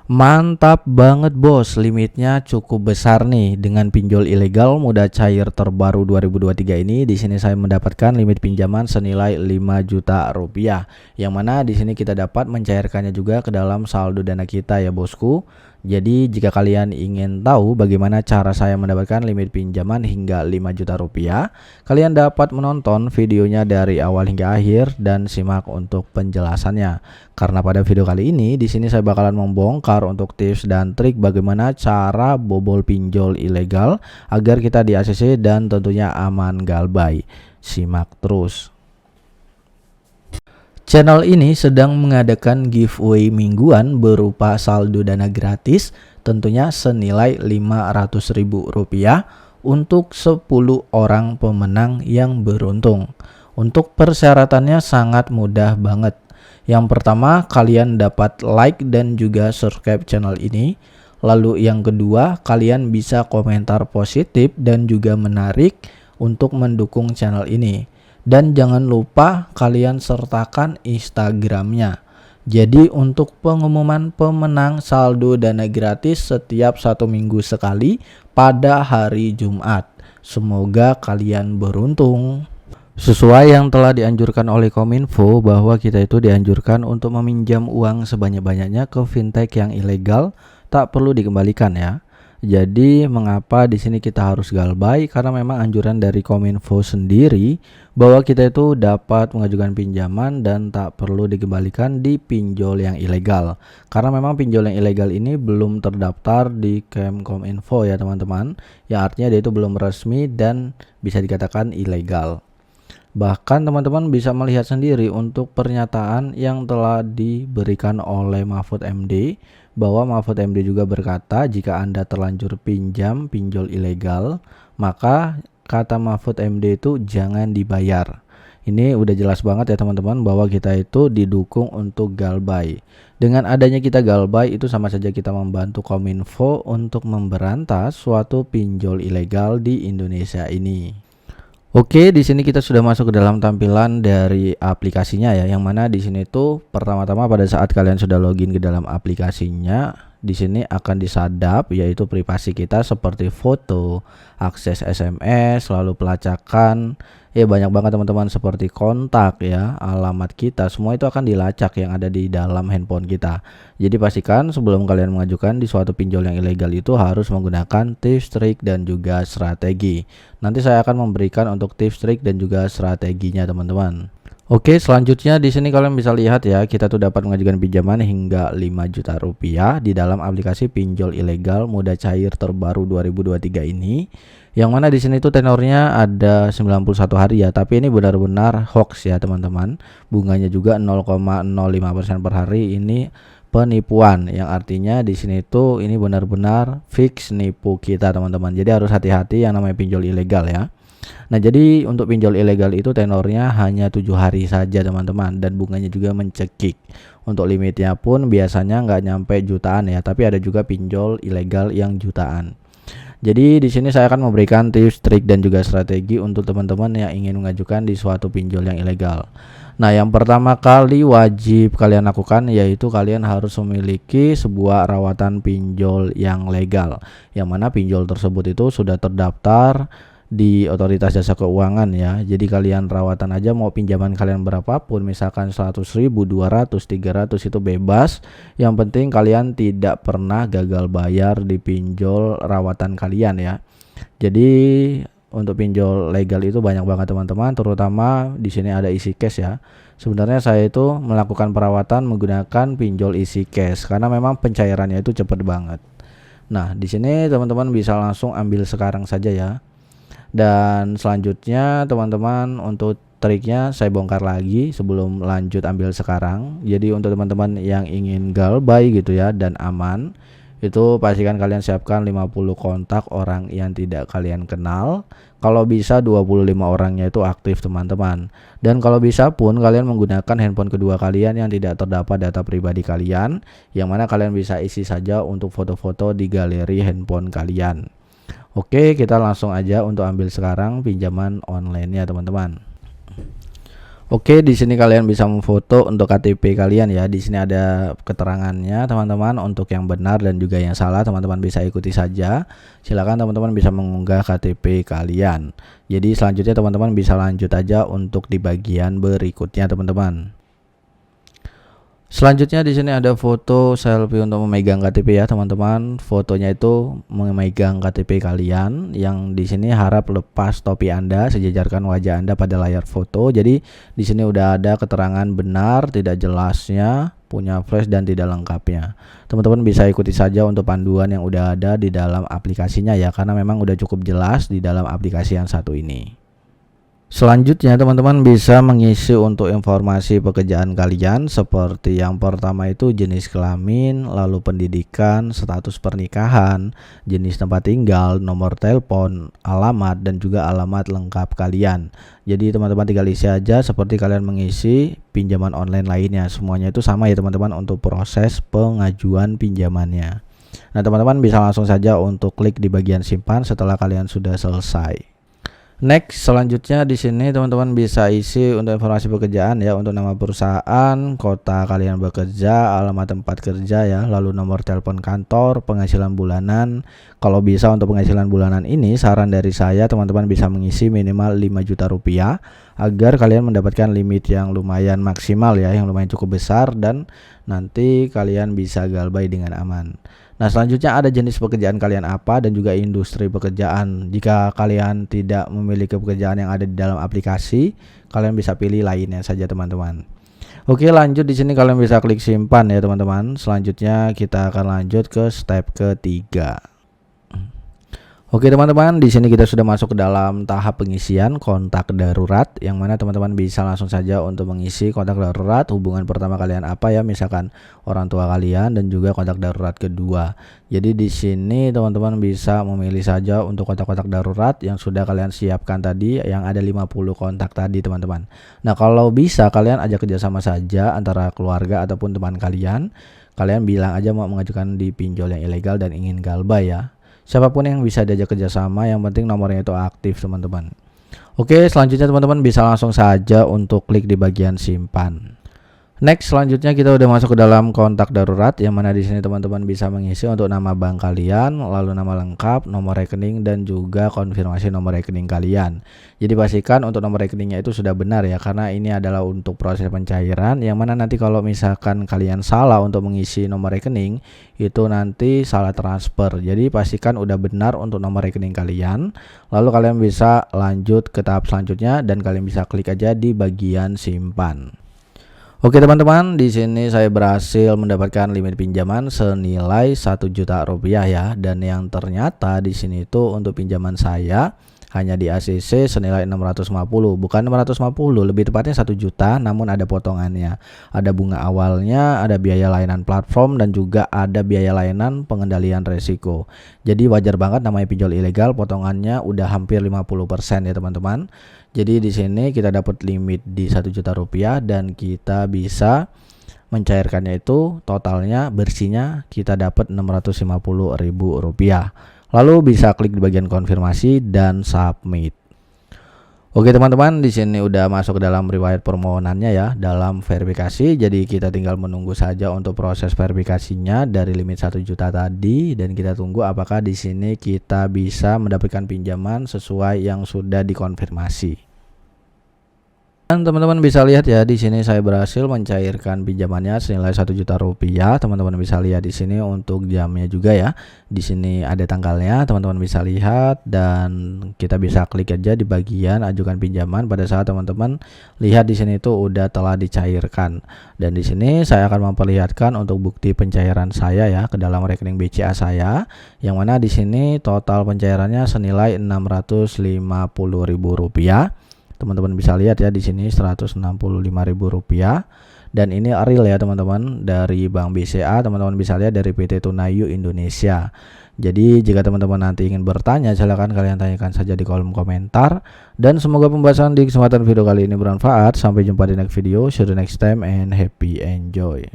Mantap banget bos, limitnya cukup besar nih dengan pinjol ilegal mudah cair terbaru 2023 ini. Di sini saya mendapatkan limit pinjaman senilai 5 juta rupiah. Yang mana di sini kita dapat mencairkannya juga ke dalam saldo dana kita ya bosku. Jadi jika kalian ingin tahu bagaimana cara saya mendapatkan limit pinjaman hingga 5 juta rupiah, kalian dapat menonton videonya dari awal hingga akhir dan simak untuk penjelasannya. Karena pada video kali ini di sini saya bakalan membongkar untuk tips dan trik bagaimana cara bobol pinjol ilegal agar kita di ACC dan tentunya aman galbay. Simak terus. Channel ini sedang mengadakan giveaway mingguan berupa saldo dana gratis tentunya senilai Rp500.000 untuk 10 orang pemenang yang beruntung. Untuk persyaratannya sangat mudah banget. Yang pertama, kalian dapat like dan juga subscribe channel ini. Lalu yang kedua, kalian bisa komentar positif dan juga menarik untuk mendukung channel ini. Dan jangan lupa kalian sertakan Instagramnya. Jadi untuk pengumuman pemenang saldo dana gratis setiap 1 minggu sekali pada hari Jumat. Semoga kalian beruntung. Sesuai yang telah dianjurkan oleh Kominfo bahwa kita itu dianjurkan untuk meminjam uang sebanyak-banyaknya ke fintech yang ilegal tak perlu dikembalikan ya. Jadi mengapa di sini kita harus galbay? Karena memang anjuran dari Kominfo sendiri bahwa kita itu dapat mengajukan pinjaman dan tak perlu dikembalikan di pinjol yang ilegal. Karena memang pinjol yang ilegal ini belum terdaftar di Kominfo ya teman-teman. Yang artinya dia itu belum resmi dan bisa dikatakan ilegal. Bahkan teman-teman bisa melihat sendiri untuk pernyataan yang telah diberikan oleh Mahfud MD bahwa Mahfud MD juga berkata jika Anda terlanjur pinjam pinjol ilegal maka kata Mahfud MD itu jangan dibayar. Ini udah jelas banget ya teman-teman bahwa kita itu didukung untuk galbay. Dengan adanya kita galbay itu sama saja kita membantu Kominfo untuk memberantas suatu pinjol ilegal di Indonesia ini. Oke, di sini kita sudah masuk ke dalam tampilan dari aplikasinya ya, yang mana di sini tuh pertama-tama pada saat kalian sudah login ke dalam aplikasinya, di sini akan disadap yaitu privasi kita seperti foto, akses SMS, lalu pelacakan, ya banyak banget teman-teman seperti kontak ya, alamat kita, semua itu akan dilacak yang ada di dalam handphone kita. Jadi pastikan sebelum kalian mengajukan di suatu pinjol yang ilegal itu harus menggunakan tips, trik dan juga strategi. Nanti saya akan memberikan untuk tips, trik dan juga strateginya teman-teman. Oke, selanjutnya di sini kalian bisa lihat ya, kita tuh dapat mengajukan pinjaman hingga 5 juta rupiah di dalam aplikasi pinjol ilegal mudah cair terbaru 2023 ini. Yang mana di sini tuh tenornya ada 91 hari ya, tapi ini benar-benar hoax ya teman-teman. Bunganya juga 0,05% per hari, ini penipuan yang artinya di sini tuh ini benar-benar fix nipu kita teman-teman. Jadi harus hati-hati yang namanya pinjol ilegal ya. Nah, jadi untuk pinjol ilegal itu tenornya hanya 7 hari saja teman-teman dan bunganya juga mencekik. Untuk limitnya pun biasanya nggak nyampe jutaan ya, tapi ada juga pinjol ilegal yang jutaan. Jadi di sini saya akan memberikan tips, trik dan juga strategi untuk teman-teman yang ingin mengajukan di suatu pinjol yang ilegal. Nah, yang pertama kali wajib kalian lakukan yaitu kalian harus memiliki sebuah rawatan pinjol yang legal. Yang mana pinjol tersebut itu sudah terdaftar di Otoritas Jasa Keuangan ya. Jadi kalian rawatan aja mau pinjaman kalian berapapun, misalkan 100.000, 200, 300 itu bebas. Yang penting kalian tidak pernah gagal bayar di pinjol rawatan kalian ya. Jadi untuk pinjol legal itu banyak banget teman-teman, terutama di sini ada isi cash ya. Sebenarnya saya itu melakukan perawatan menggunakan pinjol isi cash karena memang pencairannya itu cepat banget. Nah, di sini teman-teman bisa langsung ambil sekarang saja ya. Dan selanjutnya teman-teman untuk triknya saya bongkar lagi sebelum lanjut ambil sekarang. Jadi untuk teman-teman yang ingin galbay gitu ya dan aman, itu pastikan kalian siapkan 50 kontak orang yang tidak kalian kenal. Kalau bisa 25 orangnya itu aktif teman-teman. Dan kalau bisa pun kalian menggunakan handphone kedua kalian yang tidak terdapat data pribadi kalian, yang mana kalian bisa isi saja untuk foto-foto di galeri handphone kalian. Oke, kita langsung aja untuk ambil sekarang pinjaman online-nya teman-teman. Oke, di sini kalian bisa memfoto untuk KTP kalian ya. Di sini ada keterangannya, teman-teman. Untuk yang benar dan juga yang salah, teman-teman bisa ikuti saja. Silakan teman-teman bisa mengunggah KTP kalian. Jadi selanjutnya teman-teman bisa lanjut aja untuk di bagian berikutnya, teman-teman. Selanjutnya di sini ada foto selfie untuk memegang KTP ya, teman-teman. Fotonya itu memegang KTP kalian, yang di sini harap lepas topi Anda, sejajarkan wajah Anda pada layar foto. Jadi di sini udah ada keterangan benar, tidak jelasnya, punya flash dan tidak lengkapnya. Teman-teman bisa ikuti saja untuk panduan yang udah ada di dalam aplikasinya ya, karena memang udah cukup jelas di dalam aplikasi yang satu ini. Selanjutnya teman-teman bisa mengisi untuk informasi pekerjaan kalian, seperti yang pertama itu jenis kelamin, lalu pendidikan, status pernikahan, jenis tempat tinggal, nomor telepon, alamat, dan juga alamat lengkap kalian. Jadi teman-teman tinggal isi aja seperti kalian mengisi pinjaman online lainnya. Semuanya itu sama ya teman-teman untuk proses pengajuan pinjamannya. Nah teman-teman bisa langsung saja untuk klik di bagian simpan setelah kalian sudah selesai. Next, selanjutnya di sini teman-teman bisa isi untuk informasi pekerjaan ya, untuk nama perusahaan, kota kalian bekerja, alamat tempat kerja ya, lalu nomor telepon kantor, penghasilan bulanan. Kalau bisa untuk penghasilan bulanan ini, saran dari saya teman-teman bisa mengisi minimal 5 juta rupiah agar kalian mendapatkan limit yang lumayan maksimal ya, yang lumayan cukup besar, dan nanti kalian bisa galbay dengan aman. Nah selanjutnya ada jenis pekerjaan kalian apa dan juga industri pekerjaan. Jika kalian tidak memiliki pekerjaan yang ada di dalam aplikasi, kalian bisa pilih lainnya saja teman-teman. Oke, lanjut di sini kalian bisa klik simpan ya teman-teman. Selanjutnya kita akan lanjut ke step ketiga. Oke teman-teman, di sini kita sudah masuk ke dalam tahap pengisian kontak darurat, yang mana teman-teman bisa langsung saja untuk mengisi kontak darurat hubungan pertama kalian apa ya, misalkan orang tua kalian dan juga kontak darurat kedua. Jadi di sini teman-teman bisa memilih saja untuk kontak-kontak darurat yang sudah kalian siapkan tadi, yang ada 50 kontak tadi teman-teman. Nah kalau bisa kalian ajak kerjasama saja antara keluarga ataupun teman kalian. Kalian bilang aja mau mengajukan di pinjol yang ilegal dan ingin galbay ya. Siapapun yang bisa diajak kerjasama, yang penting nomornya itu aktif teman-teman. Oke, selanjutnya teman-teman bisa langsung saja untuk klik di bagian simpan. Next, selanjutnya kita udah masuk ke dalam kontak darurat, yang mana di sini teman-teman bisa mengisi untuk nama bank kalian, lalu nama lengkap, nomor rekening, dan juga konfirmasi nomor rekening kalian. Jadi pastikan untuk nomor rekeningnya itu sudah benar ya, karena ini adalah untuk proses pencairan, yang mana nanti kalau misalkan kalian salah untuk mengisi nomor rekening, itu nanti salah transfer. Jadi pastikan udah benar untuk nomor rekening kalian, lalu kalian bisa lanjut ke tahap selanjutnya dan kalian bisa klik aja di bagian simpan. Oke teman-teman, di sini saya berhasil mendapatkan limit pinjaman senilai 1 juta rupiah ya, dan yang ternyata di sini itu untuk pinjaman saya hanya di ACC senilai 650, bukan 650, lebih tepatnya 1 juta, namun ada potongannya. Ada bunga awalnya, ada biaya layanan platform, dan juga ada biaya layanan pengendalian resiko. Jadi wajar banget namanya pinjol ilegal, potongannya udah hampir 50% ya teman-teman. Jadi di sini kita dapat limit di 1 juta rupiah dan kita bisa mencairkannya itu totalnya bersihnya kita dapat 650.000 rupiah. Lalu bisa klik di bagian konfirmasi dan submit. Oke teman-teman, di sini udah masuk ke dalam riwayat permohonannya ya, dalam verifikasi. Jadi kita tinggal menunggu saja untuk proses verifikasinya dari limit 1 juta tadi, dan kita tunggu apakah di sini kita bisa mendapatkan pinjaman sesuai yang sudah dikonfirmasi. Dan teman-teman bisa lihat ya, di sini saya berhasil mencairkan pinjamannya senilai 1 juta rupiah. Teman-teman bisa lihat di sini untuk jamnya juga ya. Di sini ada tanggalnya, teman-teman bisa lihat, dan kita bisa klik aja di bagian ajukan pinjaman pada saat teman-teman lihat di sini itu udah telah dicairkan. Dan di sini saya akan memperlihatkan untuk bukti pencairan saya ya ke dalam rekening BCA saya, yang mana di sini total pencairannya senilai 650.000 rupiah. Teman-teman bisa lihat ya di sini 165.000 rupiah, dan ini real ya teman-teman dari Bank BCA. Teman-teman bisa lihat dari PT Tunayu Indonesia. Jadi jika teman-teman nanti ingin bertanya, silahkan kalian tanyakan saja di kolom komentar, dan semoga pembahasan di kesempatan video kali ini bermanfaat. Sampai jumpa di next video. See you next time and happy enjoy.